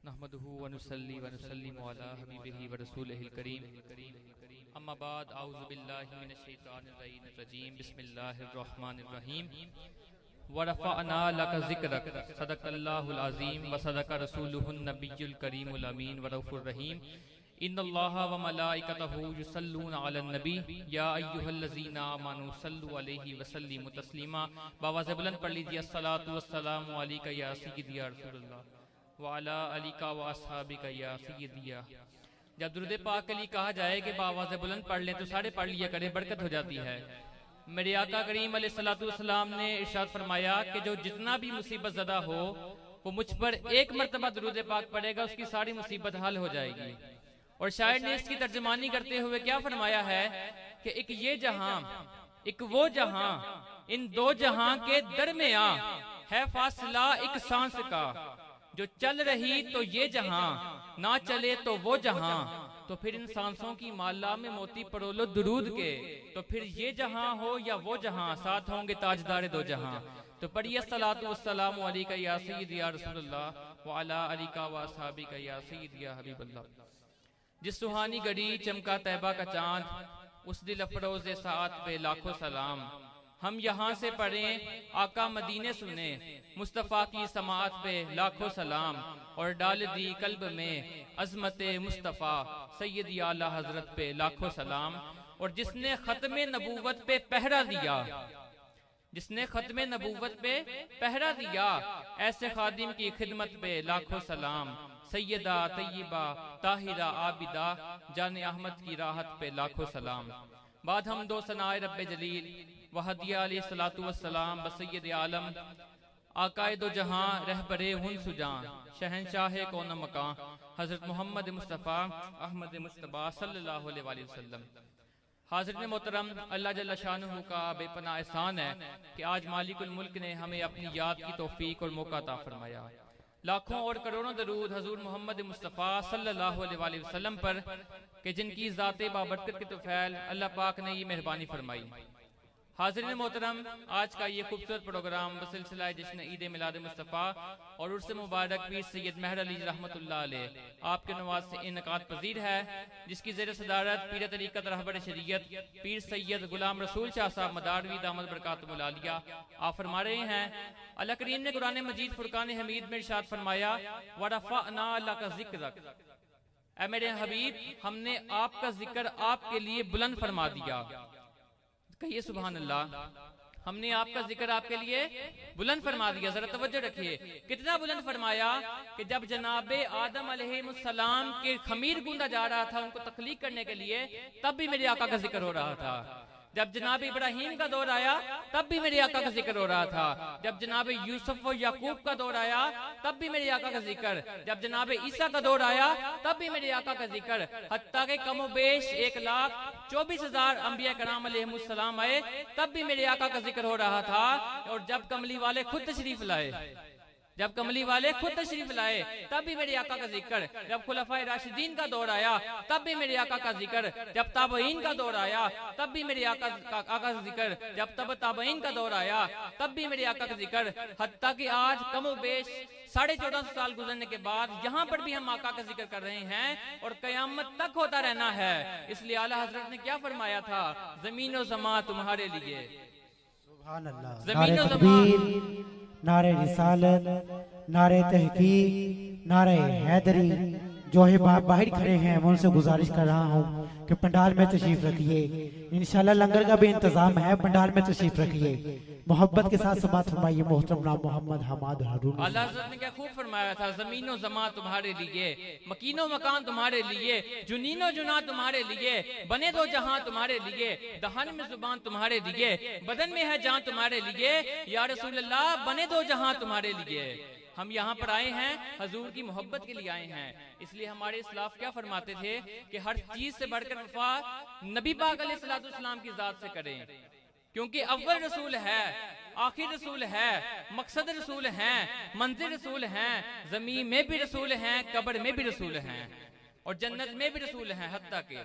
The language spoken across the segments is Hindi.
नहमदुहु व नुसल्ली व नुसल्लिमु अला हबीबिही व रसूलिहिल करीम। अम्मा बाद औज़ु बिल्लाहि मिनश शैतानिर रजीम। बिस्मिल्लाहिर रहमानिर रहीम। व रफ़अना लका ज़िक्रक सदक़ल्लाहुल अज़ीम व सदक़ रसूलुहुन नबियुल करीमुल अमीन व रऊफ़ुर रहीम। इन्नल्लाहा व मलाइकतहु युसल्लूना अलन नबी या अय्युहल्लज़ीना आमनू सल्लु अलैहि व सल्लिमु तस्लीमा। बावाज़ बुलंद पढ़ लीजिए, अस्सलातु वस्सलामु अलैका या सय्यदी या रसूलल्लाह व अला अलिका व अस्हाबिका या सय्यदिया। जब दुरूद पाक के लिए कहा जाए कि बावाज़ बुलंद पढ़ लें तो सारे पढ़ लिया करें, बरकत हो जाती है। मेरे आका करीम अलैहिस्सलातु वस्सलाम ने इरशाद फरमाया कि जो जितना भी मुसीबत ज़दा हो वो मुझ पर एक मरतबा दुरूद पाक पढ़ेगा, उसकी सारी मुसीबत हल हो जाएगी। और शायर ने इसकी तर्जुमानी करते हुए क्या फरमाया है कि एक ये जहां एक वो जहां, इन दो जहां के दरमियां है फासला एक सांस का। जो चल रही तो ये जहां, ना चले तो वो जहां। तो फिर इन सांसों की माला में मोती परोलो दुरूद के। तो फिर ये जहां हो या वो जहां, साथ होंगे ताजदार दो जहां। तो पढ़िए अस्सलातु वस्सलामु अलैका या सय्यदी या रसूलल्लाह व अला अलिका व अस्हाबिका या सय्यदी या हबीबल्लाह। जिस सुहानी घड़ी चमका तैबा का चांद, उस दिल अफरोज़े साथ पे लाखों सलाम। हम यहाँ से पढ़ें आका मदीने सुने, मुस्तफ़ा की समात पे लाखों सलाम। और डाल दी कल्ब में अज़मते मुस्तफ़ा, सैयदी आला हजरत पे लाखों सलाम। और जिसने खत्मे नबूवत पे पहरा दिया, जिसने खत्मे नबूवत पे पहरा दिया, ऐसे खादिम की खिदमत पे लाखों सलाम। सैयदा तय्यबा ताहिरा आबिदा, जाने अहमद की राहत पे लाखों सलाम। बाद हम दो सनाए रब्बे जलील व हदिया अलैहिस्सलातु वस्सलाम बसय्यद आलम आकाए दो जहां रहबरे हुन सुजान शहंशाह कौन मकान हजरत मोहम्मद मुस्तफ़ा अहमद मुस्तबा सल्लल्लाहु अलैहि वसल्लम। हाज़िरीन मोहतरम, अल्लाह जल्ल शानुहु का बेपनाह एहसान है कि आज मालिकुल मुल्क ने हमें अपनी याद की तौफीक और मौका अता फरमाया। लाखों और करोड़ों दरूद हजूर मोहम्मद मुस्तफ़ा सल्लल्लाहु अलैहि वसल्लम पर कि जिनकी ज़ाते बाबरकत के तोफ़ैल अल्लाह पाक ने ये मेहरबानी फरमाई। हाज़िरीन मोहतरम, आज का ये खूबसूरत प्रोग्राम बसिलसिला जश्न ईद मिलाद मुस्तफ़ा और उर्स मुबारक पीर सैयद मेहर अली रहमतुल्लाह अलैह आपके नवाज से इनकाद पजीर है, जिसकी ज़ेर सदारत पीर तरीक़त रहबर शरीयत पीर सैयद गुलाम रसूल शाह साहब मदारवी दामद बरकातुहुल आलिया आप फरमा रहे हैं। अल्लाह करीम ने कुरान मजीद फुरकान हमीद में इरशाद फरमाया, व रफ़अना लका ज़िक्रक, ऐ मेरे हबीब हमने आपका जिक्र आपके लिए बुलंद फरमा दिया। कहिए सुभान अल्लाह, हमने आपका जिक्र आपके लिए बुलंद फरमा दिया। जरा तवज्जो रखिए, कितना बुलंद फरमाया कि जब जनाबे आदम अलैहिस्सलाम के खमीर गूंदा जा रहा था उनको तख्लीक करने के लिए, तब भी मेरे आका का जिक्र हो रहा था। जब जनाब इब्राहीम का दौर आया तब भी मेरे आका का जिक्र हो रहा था। जब जनाब यूसुफ और याकूब का दौर आया तब भी मेरे आका का जिक्र। जब जनाब ईसा का दौर आया तब भी मेरे आका का जिक्र। हत्ता के कमोबेश 1,24,000 अंबिया कराम अलैहिमुस्सलाम आए तब भी मेरे आका का जिक्र हो रहा था। और जब कमली वाले खुद तशरीफ लाए, जब कमली वाले खुद तशरीफ लाए तब भी मेरे आका का जिक्र। जब खुलफाए राशिदीन का दौर आया तब भी मेरे आका का जिक्र। जब ताबईन का दौर आया तब भी मेरे आका का जिक्र। जब तब ताबईन का दौर आया तब भी मेरे आका का जिक्र। हत्ता कि आज कमोबेश 1450 साल गुजरने के बाद यहाँ पर भी हम आका का जिक्र कर रहे हैं और कयामत तक होता रहना है। इसलिए आला हजरत ने क्या फरमाया था, जमीन और ज़मा तुम्हारे लिए। सुभान अल्लाह। जमीन और ज़मा, नारे रिसालत, नारे तहकीक, नारे हैदरी। जो है बाहर खड़े हैं मैं उनसे गुजारिश कर रहा हूँ कि पंडाल में तशरीफ रखिए। इंशाल्लाह लंगर का भी इंतजाम है, पंडाल में तशरीफ रखिए। मोहब्बत के साथ समात फरमाइए मोहतरम नाम मोहम्मद हमाद हारून। अल्लाह हज़रत ने क्या खूब फरमाया था, ज़मीनो ज़मा तुम्हारे लिए, मकीनो मकान तुम्हारे लिए, जुनीनो जुना तुम्हारे लिए, बने दो जहां तुम्हारे लिए, दहन में जुबान तुम्हारे लिए, बदन में है जान तुम्हारे लिए, या रसूल अल्लाह बने दो जहां तुम्हारे लिए। हम यहाँ पर आए हैं हजूर की मोहब्बत के लिए आए हैं। इसलिए हमारे इस्लाफ क्या फरमाते थे कि हर चीज से बढ़कर वफा नबी पाक अलैहिस्सलाम की जात से करें, क्योंकि अव्वल रसूल है, आखिर रसूल है, मकसद रसूल हैं, मंजिल रसूल हैं, जमीन में भी रसूल हैं, कब्र में भी रसूल हैं और जन्नत में भी रसूल हैं हत्ता के।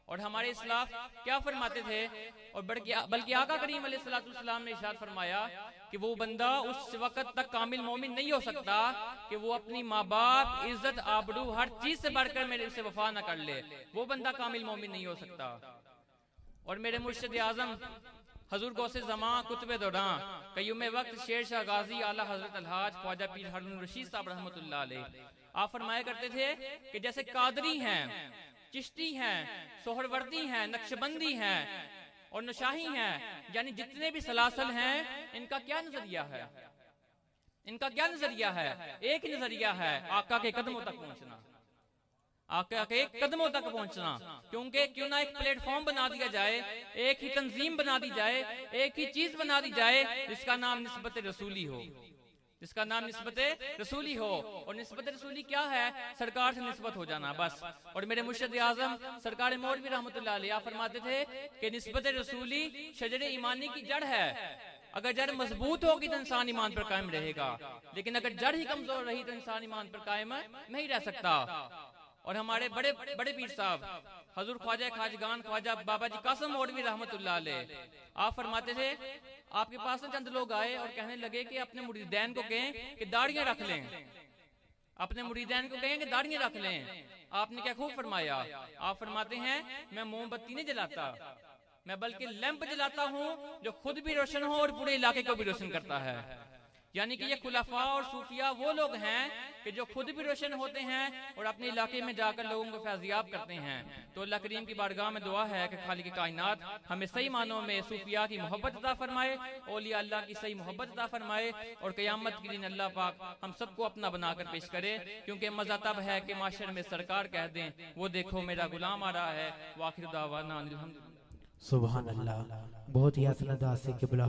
और हमारे इस्लाफ क्या फरमाते थे, और बल्कि आका करीम अलैहिस्सलाम ने इरशाद फरमाया कि वो बंदा उस वक्त तक कामिल मोमिन नहीं हो सकता कि वो अपनी माँ बाप, इज्जत, आबरू, हर चीज से बढ़कर मेरे से वफा न कर ले। वो बंदा कामिल मोमिन नहीं हो सकता। और मेरे मुर्शिद आजम हजूर गौसे ज़मां, कुतुब दौरां, कय्यूम वक्त, शेर शाह गाजी, आला हजरत अलहाज ख्वाजा पीर हारून रशीद साहब रहमतुल्लाह अलैह आप फरमाया करते थे कि जैसे कादरी हैं, चिश्ती हैं, सोहरवर्दी हैं, नक्शबंदी हैं और नशाही हैं, यानी जितने भी सलासल हैं, इनका क्या नजरिया है? इनका क्या नजरिया है? एक ही नजरिया है, आका के कदमों तक पहुंचना, आका के कदमों तक पहुंचना। क्योंकि क्यों ना एक प्लेटफॉर्म बना दिया जाए, एक ही तंजीम बना दी जाए, एक ही चीज बना दी जाए जिसका नाम निस्बत रसूली हो, जिसका नाम निस्बत रसूली हो। और निस्बत रसूली क्या है? सरकार से निस्बत हो जाना, बस। और मेरे मुर्शिद आजम सरकार मौलवी रहमतुल्लाह अलैह फरमाते थे कि निस्बत रसूली शजरे ईमानी की जड़ है। अगर जड़ मजबूत होगी तो इंसान ईमान पर कायम रहेगा, लेकिन अगर जड़ ही कमजोर रही तो इंसान ईमान पर कायम नहीं रह सकता। और हमारे बड़े बड़े पीर साहब हजूर ख्वाजा खाजगान ख्वाजा बाबा जी कासम मौलवी रहमतुल्लाह अलैह आप फरमाते थे, आपके पास में चंद लोग आए और कहने लगे कि अपने मुरीदैन को कहें कि दाढ़ियां रख लें, अपने मुरीदैन को कहें कि दाढ़ियां रख लें। आपने क्या खूब फरमाया, आप फरमाते हैं मैं मोमबत्ती नहीं जलाता, मैं बल्कि लैंप जलाता हूँ जो खुद भी रोशन हो और पूरे इलाके को भी रोशन करता है। यानी कि ये खुलाफा और सूफिया वो लोग हैं कि जो खुद भी रोशन होते हैं और अपने इलाके में जाकर लोगों को फैज़याब करते हैं। तो अल्लाह करीम की बारगाह में दुआ है कि खालिक कायनात हमें सही मानों में सूफिया की मोहब्बत अता फरमाए, औलिया अल्लाह की सही मोहब्बत अता फरमाए, और क़यामत के दिन अल्लाह पाक हम सबको अपना बनाकर पेश करे। क्योंकि मज़ा तब है कि माशर में सरकार कह दें, वो देखो मेरा गुलाम आ रहा है। वाखिर दावाना अनिल हम्दुलिल्लाह। सुभान अल्लाह। बहुत ही हसन अंदाज़ से क़िबला